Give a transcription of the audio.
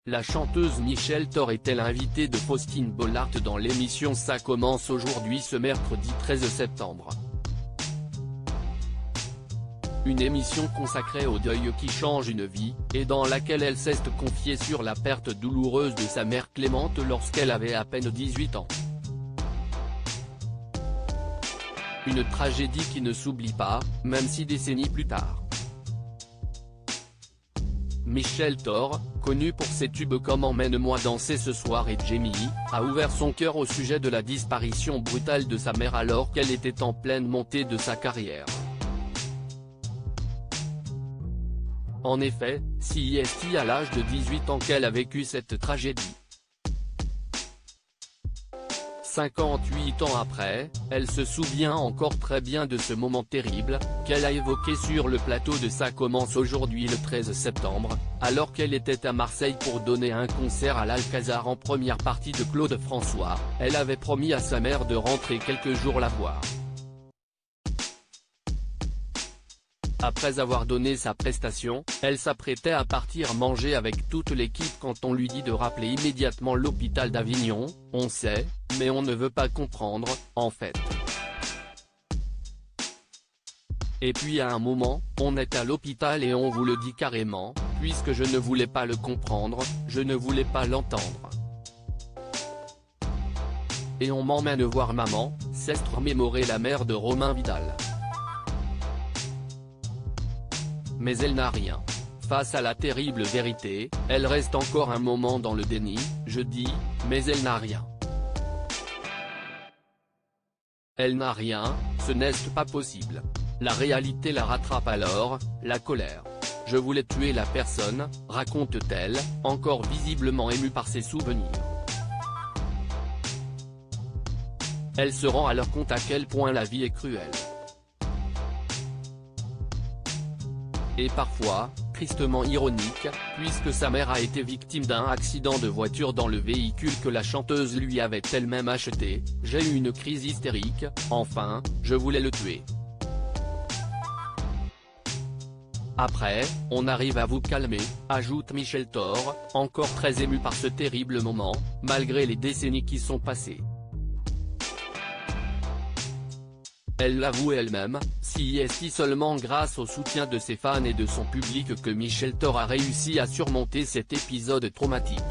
La chanteuse Michel Thor est-elle invitée de Faustine Bollaert dans l'émission Ça commence aujourd'hui ce mercredi 13 septembre. Une émission consacrée au deuil qui change une vie, et dans laquelle elle s'est confiée sur la perte douloureuse de sa mère Clémente lorsqu'elle avait à peine 18 ans. Une tragédie qui ne s'oublie pas, même 6 décennies plus tard. Michel Thor, connu pour ses tubes comme Emmène-moi danser ce soir et Jamie, a ouvert son cœur au sujet de la disparition brutale de sa mère alors qu'elle était en pleine montée de sa carrière. En effet, c'est à l'âge de 18 ans qu'elle a vécu cette tragédie. 58 ans après, elle se souvient encore très bien de ce moment terrible, qu'elle a évoqué sur le plateau de Ça commence aujourd'hui le 13 septembre, alors qu'elle était à Marseille pour donner un concert à l'Alcazar en première partie de Claude François. Elle avait promis à sa mère de rentrer quelques jours la voir. Après avoir donné sa prestation, elle s'apprêtait à partir manger avec toute l'équipe quand on lui dit de rappeler immédiatement l'hôpital d'Avignon. On sait, mais on ne veut pas comprendre, en fait. Et puis à un moment, on est à l'hôpital et on vous le dit carrément, puisque je ne voulais pas le comprendre, je ne voulais pas l'entendre. Et on m'emmène voir maman, s'est remémorée la mère de Romain Vidal. Mais elle n'a rien. Face à la terrible vérité, elle reste encore un moment dans le déni, je dis, mais elle n'a rien. Elle n'a rien, ce n'est pas possible. La réalité la rattrape alors, la colère. Je voulais tuer la personne, raconte-t-elle, encore visiblement émue par ses souvenirs. Elle se rend alors compte à quel point la vie est cruelle. Et parfois, tristement ironique, puisque sa mère a été victime d'un accident de voiture dans le véhicule que la chanteuse lui avait elle-même acheté. J'ai eu une crise hystérique, enfin, je voulais le tuer. Après, on arrive à vous calmer, ajoute Michel Thor, encore très ému par ce terrible moment, malgré les décennies qui sont passées. Elle l'avoue elle-même, c'est seulement grâce au soutien de ses fans et de son public que Michel Thor a réussi à surmonter cet épisode traumatique.